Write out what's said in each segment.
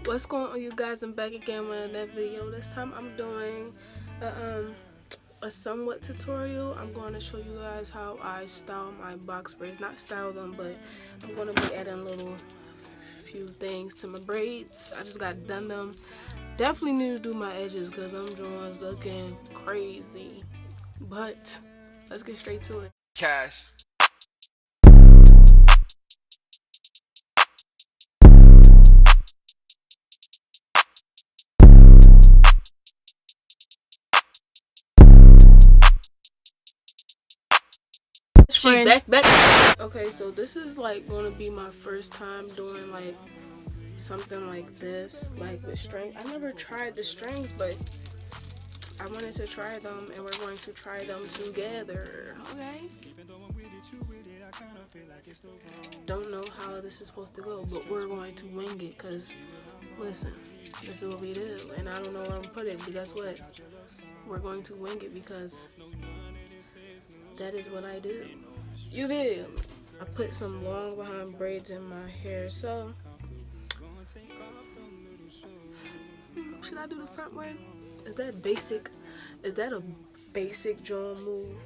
What's going on, you guys? I'm back again with another video. This time I'm doing a somewhat tutorial. I'm going to show you guys how I style my box braids. Not style them, but I'm going to be adding little few things to my braids. I just got done them. Definitely need to do my edges because them drawings looking crazy. But let's get straight to it. Cash. Back. Okay, so this is like gonna be my first time doing like something like this, like with strings. I never tried the strings, but I wanted to try them, and we're going to try them together. Okay. Don't know how this is supposed to go, but we're going to wing it. Cause listen, this is what we do, and I don't know where I'm gonna put it. But guess what? We're going to wing it because that is what I do. You feel? I put some long behind braids in my hair, so should I do the front one? Is that basic? Is that a basic drawing move?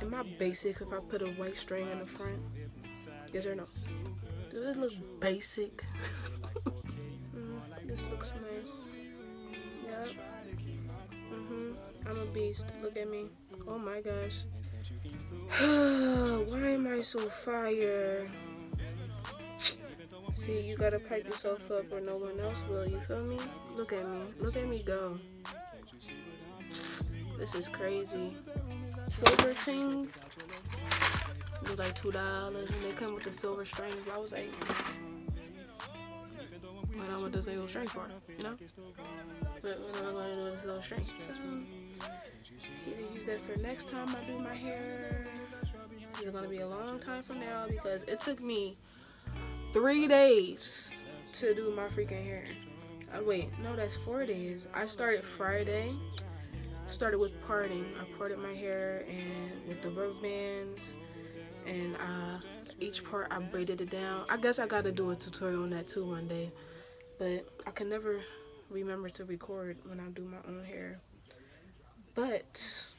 Am I basic if I put a white string in the front? Yes or no? Does it look basic? This looks nice. Yep. I'm a beast. Look at me. Oh my gosh. Why am I so fire? See, you gotta pipe yourself up or no one else will. You feel me? Look at me. Look at me go. This is crazy. Silver things. It was like $2 and they come with the silver strings. I was like, what I want the silver string for, you know? But what am I going to do with the silver string? So, either use that for next time I do my hair. It's going to be a long time from now because it took me 3 days to do my freaking hair. Wait, no, that's 4 days. I started Friday. Started with parting. I parted my hair and with the rubber bands, and each part I braided it down. I guess I got to do a tutorial on that too one day, but I can never remember to record when I do my own hair. But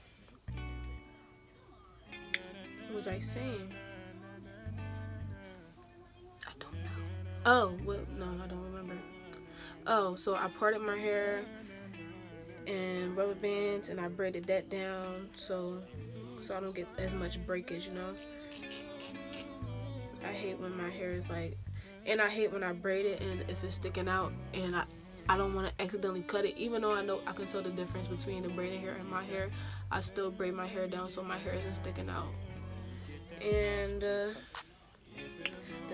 what was I saying? I don't know. Oh, well, no, I don't remember. Oh, so I parted my hair and rubber bands, and I braided that down so I don't get as much breakage, you know. I hate when my hair is like, and I hate when I braid it and if it's sticking out, and I don't want to accidentally cut it. Even though I know I can tell the difference between the braided hair and my hair, I still braid my hair down so my hair isn't sticking out. And the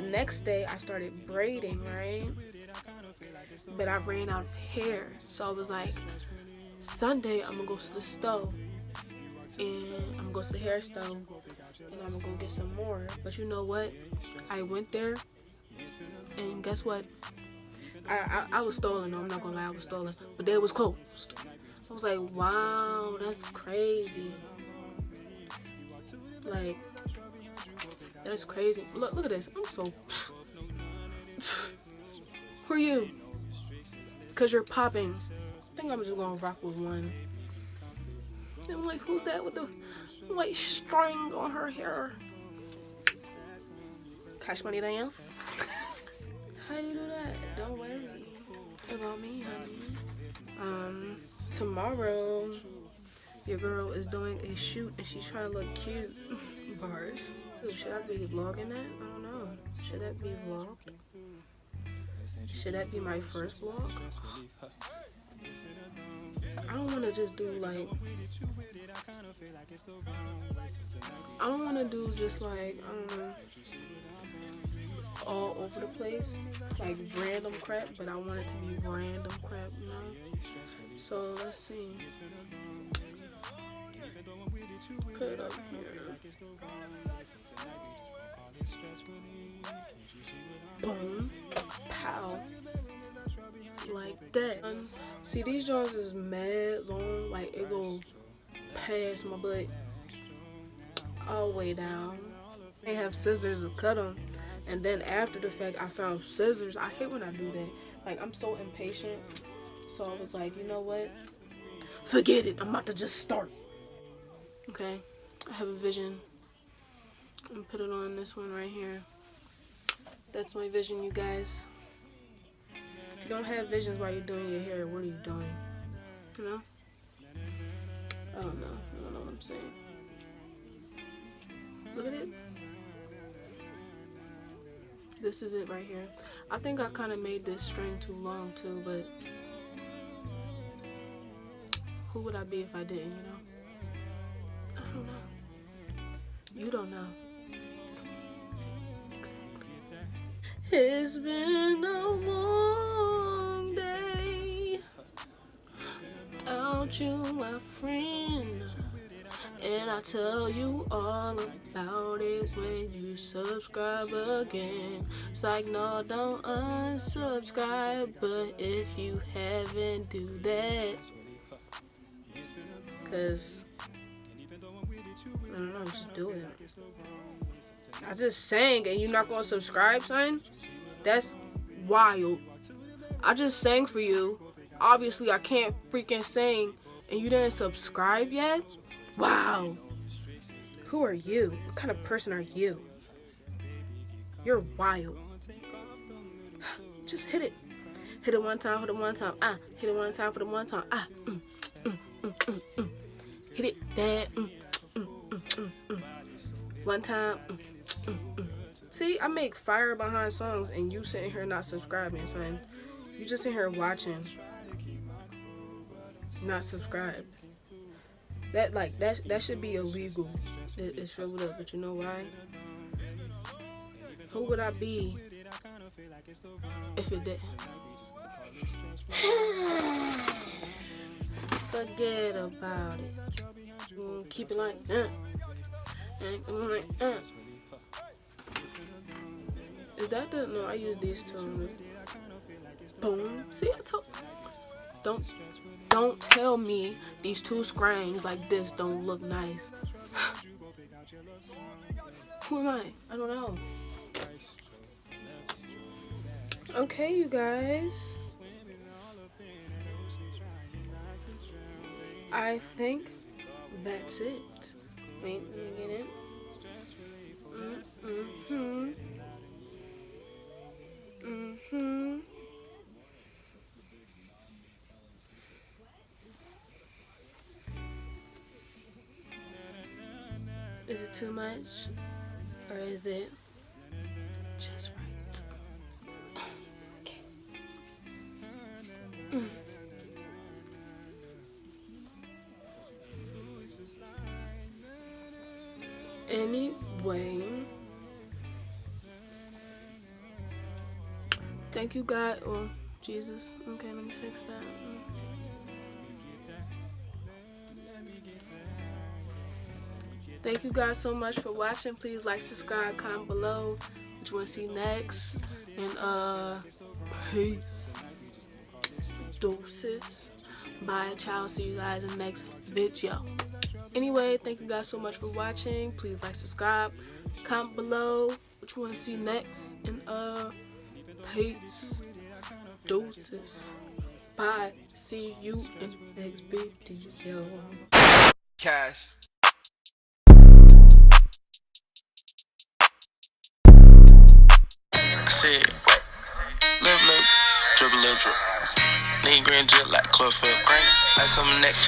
next day I started braiding, right? But I ran out of hair, so I was like, Sunday I'm gonna go to the stove and I'm gonna go to the hair stove and I'm gonna go get some more. But you know what? I went there and guess what? I was stolen though, I'm not gonna lie, I was stolen. But they was closed. I was like, wow, that's crazy. Like, that's crazy. Look at this. I'm so who are you? Cause you're popping. I think I'm just gonna rock with one. And I'm like, who's that with the white string on her hair? Cash money dance. How you do that? Don't worry. It's about me, honey. Tomorrow your girl is doing a shoot and she's trying to look cute. Bars. Ooh, should I be vlogging that? I don't know. Should that be vlogged? Should that be my first vlog? I don't want to just do like, I don't want to do just like, I don't know, all over the place, like random crap, but I want it to be random crap, you know? So let's see. Put it up here. Boom. Pow. Like that. See, these drawings is mad long, like it go past my butt all the way down. They have scissors to cut them. And then after the fact, I found scissors. I hate when I do that. Like, I'm so impatient. So I was like, you know what? Forget it. I'm about to just start. Okay. I have a vision. I'm gonna put it on this one right here. That's my vision, you guys. If you don't have visions while you're doing your hair, what are you doing? You know? I don't know. I don't know what I'm saying. Look at it. This is it right here. I think I kind of made this string too long too, but who would I be if I didn't, you know? I don't know. You don't know. Exactly. It's been a long day without you, my friend. And I'll tell you all about it when you subscribe again. It's like, no, don't unsubscribe. But if you haven't, do that. Because, I don't know, just do it. I just sang and you're not going to subscribe, son? That's wild. I just sang for you. Obviously, I can't freaking sing and you didn't subscribe yet? Wow. Who are you? What kind of person are you? You're wild. Just hit it. Hit it one time for the one time. Ah. Hit it one time for the one time. Ah. Hit it. That. One time. See, I make fire behind songs and you sitting here not subscribing, son. You just sitting here watching. Not subscribed. That should be illegal. It's shriveled up, but you know why? Who would I be if it didn't? Forget about it. Keep it like Is that the no? I use these two. Boom. See, I told. Don't tell me these two screens like this don't look nice. Who am I? I don't know. Okay, you guys. I think that's it. Wait, let me get in. Is it too much? Or is it just right? Okay. Anyway, thank you, God. Oh, Jesus. Okay, let me fix that. Thank you guys so much for watching. Please like, subscribe, comment below what you want to see next. And peace. Doses. Bye, ciao. See you guys in the next video. Anyway, thank you guys so much for watching. Please like, subscribe, comment below what you want to see next. And peace. Doses. Bye. See you in the next video. Cash. Said, lip, dribble, lip, drip. Lean green drip like Clubfoot. Like some neck.